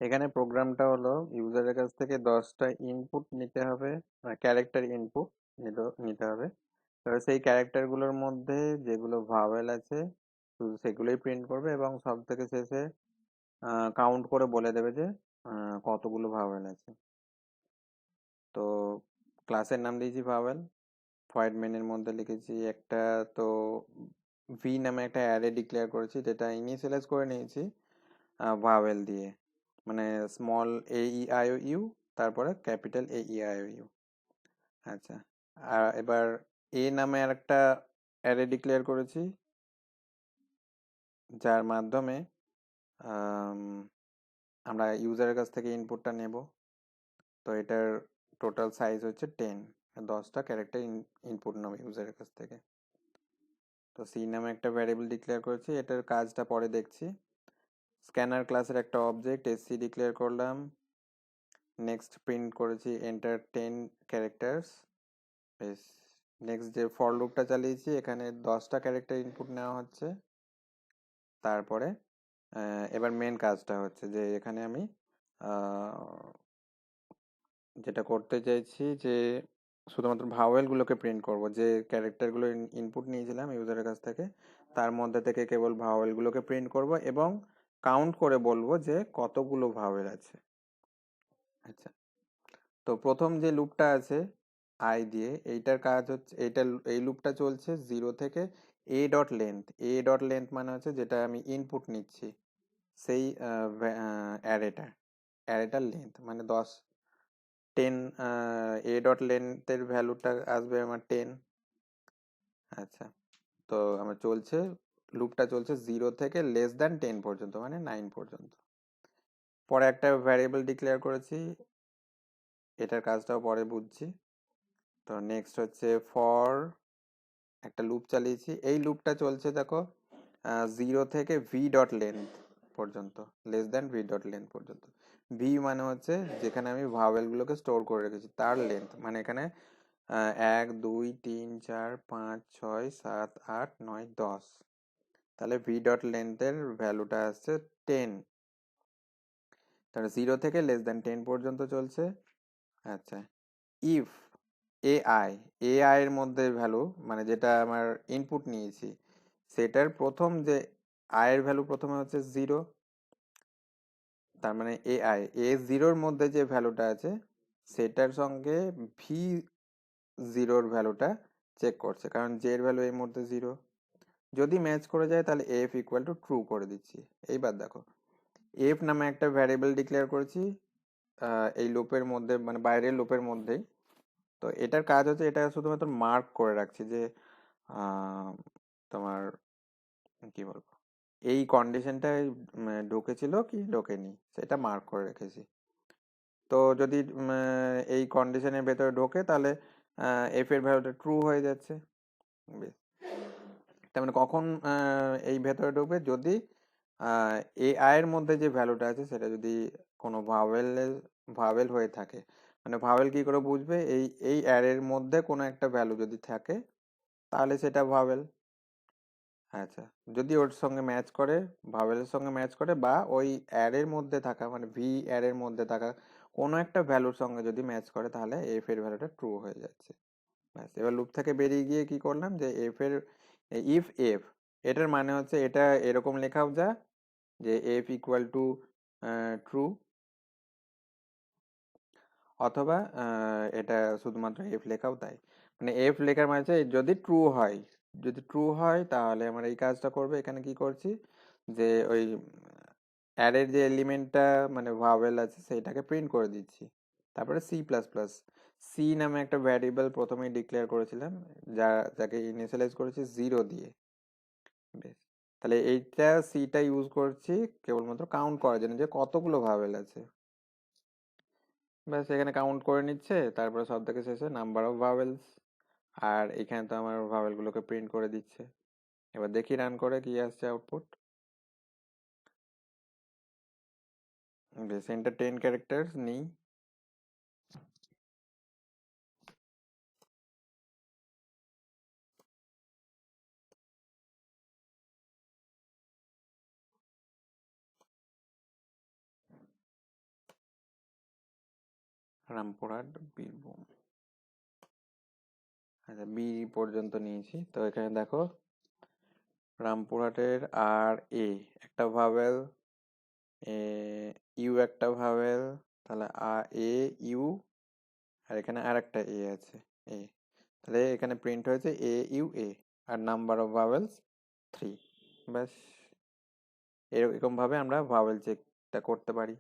এখানে প্রোগ্রামটা হলো ইউজারের কাছ থেকে 10টা ইনপুট নিতে হবে, ক্যারেক্টার ইনপুট নিতে হবে। এবার সেই ক্যারেক্টার গুলোর মধ্যে যেগুলো ভাওয়েল আছে শুধু সেগুলোই প্রিন্ট করবে, এবং সব থেকে শেষে কাউন্ট করে বলে দেবে যে কতগুলো ভাওয়েল আছে। তো ক্লাসের নাম দিয়েছি ভাওয়েল, ভয়েড মেনের মধ্যে লিখেছি একটা, তো ভি নামে একটা অ্যারে ডিক্লেয়ার করেছি, যেটা ইনিশিয়ালাইজ করে নিয়েছি ভাওয়েল দিয়ে, মানে small A E I O U, তারপরে capital A E I O U. আচ্ছা, আর এবার এ নামে আর একটা অ্যারে ডিক্লেয়ার করেছি, যার মাধ্যমে আম, আমরা ইউজারের কাছ থেকে ইনপুটটা নেব। তো এটার টোটাল সাইজ হচ্ছে 10, 10টা ক্যারেক্টার ইনপুট নেবে ইউজারের কাছ থেকে। তো সি নামে একটা ভ্যারিয়েবল ডিক্লেয়ার করেছি, এটার কাজটা পরে দেখছি। স্ক্যানার ক্লাসের একটা অবজেক্ট এসসি ডিক্লেয়ার করলাম, নেক্সট প্রিন্ট করেছি এন্টার 10 ক্যারেক্টার্স। বেশ, নেক্সট যে ফর লুপটা চালিয়েছি, এখানে 10টা ক্যারেক্টার ইনপুট নেওয়া হচ্ছে। তারপরে এবার মেন কাজটা হচ্ছে যে এখানে আমি যেটা করতে চাইছি যে শুধুমাত্র ভাওয়েল গুলোকে প্রিন্ট করব, যে ক্যারেক্টার গুলো ইনপুট নিয়েছিলাম ইউজারের কাছ থেকে তার মধ্যে থেকে কেবল ভাওয়েল গুলোকে প্রিন্ট করব, এবং কাউন্ট করে বলবো যে কতগুলো ভাওয়েল আছে। আচ্ছা, তো প্রথম যে লুপটা আছে আই দিয়ে, এইটার কাজ হচ্ছে এই লুপটা চলছে 0 থেকে এ ডট লেন্থ মানে হচ্ছে যেটা আমি ইনপুট নিচ্ছি, সেই অ্যারেটা অ্যারেটার লেন্থ মানে 10, এ ডট লেন্থের ভ্যালুটা আসবে আমার 10। আচ্ছা, তো আমার লুপটা চলছে 0 থেকে <10 পর্যন্ত, মানে 9 পর্যন্ত। পরে একটা ভ্যারিয়েবল ডিক্লেয়ার করেছি, এটার কাজটাও পরে বুঝছি। তো নেক্সট হচ্ছে ফর একটা লুপ চালিয়েছি, এই লুপটা চলছে দেখো 0 থেকে ভি ডট লেন্থ পর্যন্ত, ভি ডট লেন্থ পর্যন্ত। ভি মানে হচ্ছে যেখানে আমি ভাওয়েল গুলোকে স্টোর করে রেখেছি তার লেন্থ, মানে এখানে 1 2 3 4 5 6 7 8 9 10, তাহলে ভি ডট লেন্থের ভ্যালুটা আসছে 10। তাহলে 0 থেকে <10 পর্যন্ত চলছে। আচ্ছা, ইফ এআই এআই এর মধ্যে ভ্যালু, মানে যেটা আমার ইনপুট নিয়েছি সেটার প্রথম যে আয়ের ভ্যালু প্রথমে হচ্ছে 0, তার মানে এ জিরোর মধ্যে যে ভ্যালুটা আছে সেটার সঙ্গে ভি 0-র ভ্যালুটা চেক করছে, কারণ জে এর ভ্যালু এই মুহূর্তে 0। যদি ম্যাচ করে যায় তাহলে এফ ইকুয়াল টু ট্রু করে দিচ্ছি। এইবার দেখো, এফ নামে একটা ভ্যারিয়েবল ডিক্লেয়ার করেছি এই লুপের মধ্যে, মানে বাইরের লুপের মধ্যেই। তো এটার কাজ হচ্ছে এটা শুধুমাত্র মার্ক করে রাখছি যে আহ, তোমার কি বলবো, এই কন্ডিশনটাই ঢুকেছিল কি ঢোকেনি সেটা মার্ক করে রেখেছি। তো যদি এই কন্ডিশনের ভেতরে ঢোকে তাহলে এফ এর ভ্যালুটা ট্রু হয়ে যাচ্ছে। বেশ, তার মানে কখন এই ভেতরে ঢুকবে, যদি এ আই এর মধ্যে যে ভ্যালুটা আছে সেটা যদি কোনো ভাওয়েল হয়ে থাকে। মানে ভাওয়েল কি করে বুঝবে, এই এই অ্যারের মধ্যে কোনো একটা ভ্যালু যদি থাকে তাহলে সেটা ভাওয়েল। আচ্ছা, যদি ওর সঙ্গে ম্যাচ করে, ভাওয়েলের সঙ্গে ম্যাচ করে, বা ওই অ্যারের মধ্যে থাকা মানে ভি অ্যারের মধ্যে থাকা কোনো একটা ভ্যালুর সঙ্গে যদি ম্যাচ করে তাহলে এফ এর ভ্যালুটা ট্রু হয়ে যাচ্ছে। ব্যাস, এবার লুপ থেকে বেরিয়ে গিয়ে কি করলাম যে ইফ এফ, এটার মানে হচ্ছে এটা এরকম লেখাও যায় যে এফ ইকুয়াল টু ট্রু, অথবা এটা শুধুমাত্র এফ লেখাও তাই। মানে এফ লেখার মানে হচ্ছে যদি ট্রু হয়, যদি ট্রু হয় তাহলে আমরা এই কাজটা করবো। এখানে কি করছি যে ওই অ্যারের যে এলিমেন্টটা মানে ভাওয়েল আছে সেইটাকে প্রিন্ট করে দিচ্ছি। তারপরে সি প্লাস প্লাস, সি নামে একটা ভ্যারিয়েবল প্রথমেই ডিক্লেয়ার করেছিলাম, যাকে ইনিশিয়ালাইজ করেছি 0 দিয়ে। বেশ, তাহলে এইটা সিটা ইউজ করছি কেবলমাত্র কাউন্ট করার জন্য যে কতগুলো ভাওয়েল আছে। ব্যাস, এখানে কাউন্ট করে নিচ্ছে, তারপরে সব থেকে শেষে নাম্বার অফ ভাওয়েলস, আর এখানে তো আমার ভাওয়েল গুলোকে প্রিন্ট করে দিচ্ছে। এবার দেখি রান করে কি আসছে আউটপুট। বেশ, এন্টার 10 ক্যারেক্টার্স নেই। রামপুরহাট বীরভূম। আচ্ছা, বি পর্যন্ত নিয়েছি। তো এখানে দেখো রামপুরহাটের আর এ একটা ভাওয়েল, ইউ একটা ভাওয়েল, তাহলে এ ইউ, আর এখানে আর একটা এ আছে, এ। তাহলে এখানে প্রিন্ট হয়েছে এ ইউ এ, আর নাম্বার অফ ভাওয়েলস 3। ব্যাস, এরকম ভাবে আমরা ভাওয়েল চেকটা করতে পারি।